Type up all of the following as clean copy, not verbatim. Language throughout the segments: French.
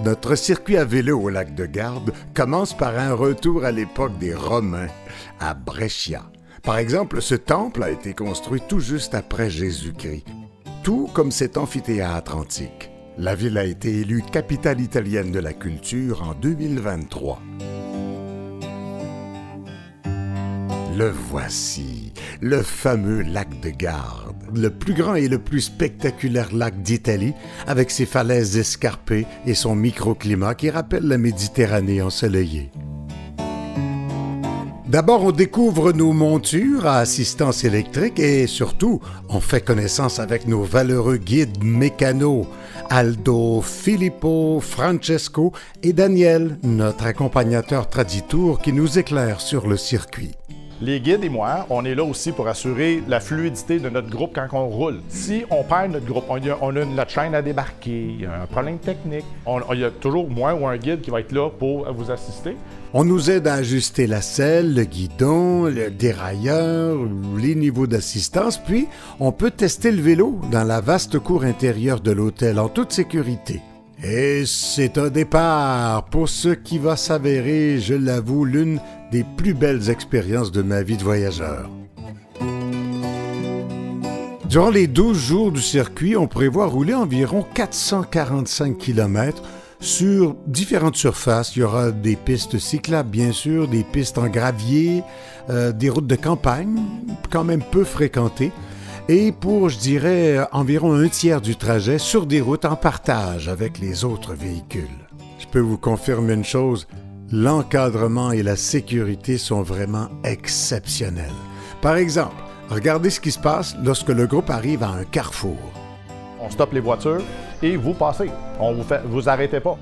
Notre circuit à vélo au lac de Garde commence par un retour à l'époque des Romains, à Brescia. Par exemple, ce temple a été construit tout juste après Jésus-Christ, tout comme cet amphithéâtre antique. La ville a été élue capitale italienne de la culture en 2023. Le voici, le fameux lac de Garde, le plus grand et le plus spectaculaire lac d'Italie, avec ses falaises escarpées et son microclimat qui rappelle la Méditerranée ensoleillée. D'abord, on découvre nos montures à assistance électrique et surtout, on fait connaissance avec nos valeureux guides mécanos, Aldo, Filippo, Francesco et Daniel, notre accompagnateur Traditour qui nous éclaire sur le circuit. Les guides et moi, on est là aussi pour assurer la fluidité de notre groupe quand on roule. Si on perd notre groupe, on a notre chaîne à débarquer, il y a un problème technique, il y a toujours moi ou un guide qui va être là pour vous assister. On nous aide à ajuster la selle, le guidon, le dérailleur, les niveaux d'assistance, puis on peut tester le vélo dans la vaste cour intérieure de l'hôtel en toute sécurité. Et c'est un départ pour ce qui va s'avérer, je l'avoue, l'une des plus belles expériences de ma vie de voyageur. Durant les 12 jours du circuit, on prévoit rouler environ 445 km sur différentes surfaces. Il y aura des pistes cyclables, bien sûr, des pistes en gravier, des routes de campagne, quand même peu fréquentées. Et pour, je dirais, environ un tiers du trajet sur des routes en partage avec les autres véhicules. Je peux vous confirmer une chose, l'encadrement et la sécurité sont vraiment exceptionnels. Par exemple, regardez ce qui se passe lorsque le groupe arrive à un carrefour. On stoppe les voitures et vous passez. Vous arrêtez pas.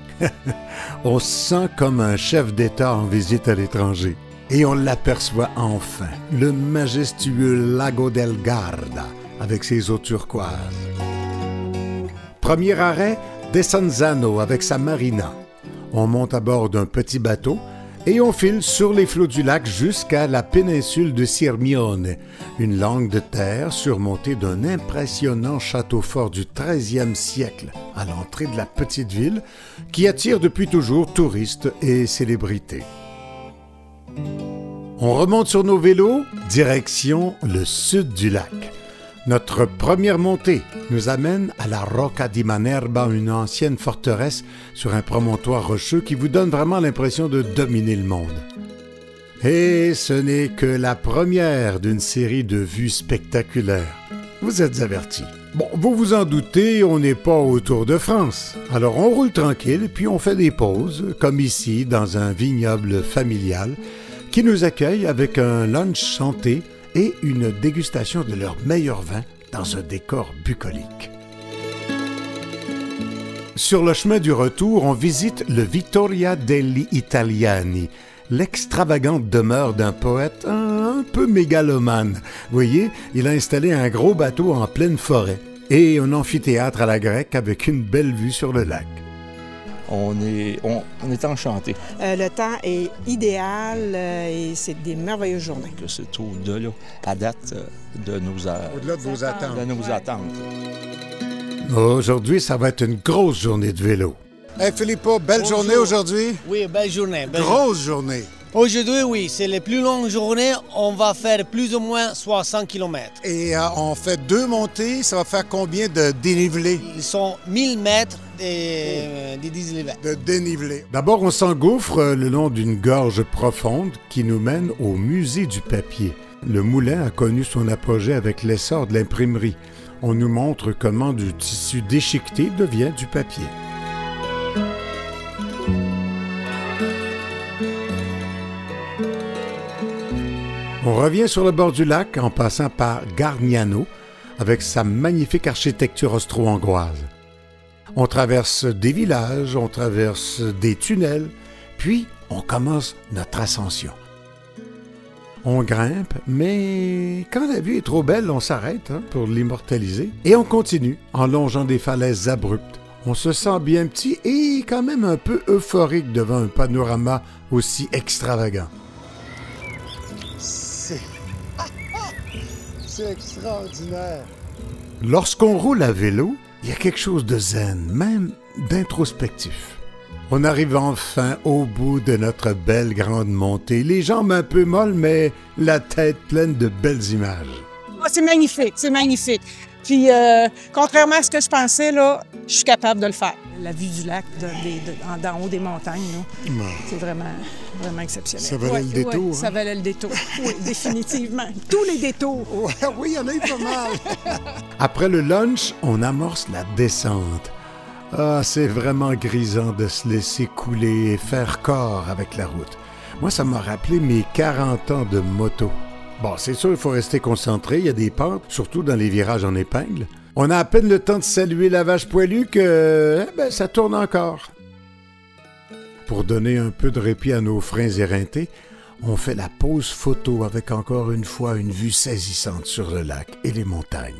On se sent comme un chef d'État en visite à l'étranger. Et on l'aperçoit enfin, le majestueux Lago del Garda, avec ses eaux turquoises. Premier arrêt, Desenzano avec sa marina. On monte à bord d'un petit bateau et on file sur les flots du lac jusqu'à la péninsule de Sirmione, une langue de terre surmontée d'un impressionnant château fort du XIIIe siècle à l'entrée de la petite ville qui attire depuis toujours touristes et célébrités. On remonte sur nos vélos, direction le sud du lac. Notre première montée nous amène à la Rocca di Manerba, une ancienne forteresse sur un promontoire rocheux qui vous donne vraiment l'impression de dominer le monde. Et ce n'est que la première d'une série de vues spectaculaires. Vous êtes avertis. Bon, vous vous en doutez, on n'est pas au Tour de France. Alors on roule tranquille et puis on fait des pauses, comme ici dans un vignoble familial, qui nous accueille avec un lunch santé et une dégustation de leur meilleur vin dans un décor bucolique. Sur le chemin du retour, on visite le Vittoria degli Italiani, l'extravagante demeure d'un poète un peu mégalomane. Vous voyez, il a installé un gros bateau en pleine forêt et un amphithéâtre à la grecque avec une belle vue sur le lac. On est enchanté. Le temps est idéal et c'est des merveilleuses journées. Que c'est au-delà, à date, de nos Au-delà de vos attentes. De nos attentes. Aujourd'hui, ça va être une grosse journée de vélo. Hey Filippo, belle Bonjour. journée aujourd'hui? Oui, belle journée. Grosse journée. Aujourd'hui, oui, c'est la plus longue journée. On va faire plus ou moins 60 km. Et on fait 2 montées, ça va faire combien de dénivelé? Ils sont 1000 mètres de dénivelé. De dénivelé. D'abord, on s'engouffre le long d'une gorge profonde qui nous mène au musée du papier. Le moulin a connu son apogée avec l'essor de l'imprimerie. On nous montre comment du tissu déchiqueté devient du papier. On revient sur le bord du lac en passant par Gargnano avec sa magnifique architecture austro-hongroise. On traverse des villages, on traverse des tunnels, puis on commence notre ascension. On grimpe, mais quand la vue est trop belle, on s'arrête pour l'immortaliser et on continue en longeant des falaises abruptes. On se sent bien petit et quand même un peu euphorique devant un panorama aussi extravagant. C'est extraordinaire. Lorsqu'on roule à vélo, il y a quelque chose de zen, même d'introspectif. On arrive enfin au bout de notre belle grande montée. Les jambes un peu molles, mais la tête pleine de belles images. Ah, c'est magnifique, c'est magnifique. Puis, contrairement à ce que je pensais, là, je suis capable de le faire. La vue du lac d'en haut des montagnes, là, c'est vraiment, vraiment exceptionnel. Ça valait le détour. Ouais, ça valait le détour, oui, définitivement. Tous les détours. Oui, il y en a eu pas mal. Après le lunch, on amorce la descente. Ah, c'est vraiment grisant de se laisser couler et faire corps avec la route. Moi, ça m'a rappelé mes 40 ans de moto. Bon, c'est sûr, il faut rester concentré, il y a des pentes, surtout dans les virages en épingle. On a à peine le temps de saluer la vache poilue que ça tourne encore. Pour donner un peu de répit à nos freins éreintés, on fait la pause photo avec encore une fois une vue saisissante sur le lac et les montagnes.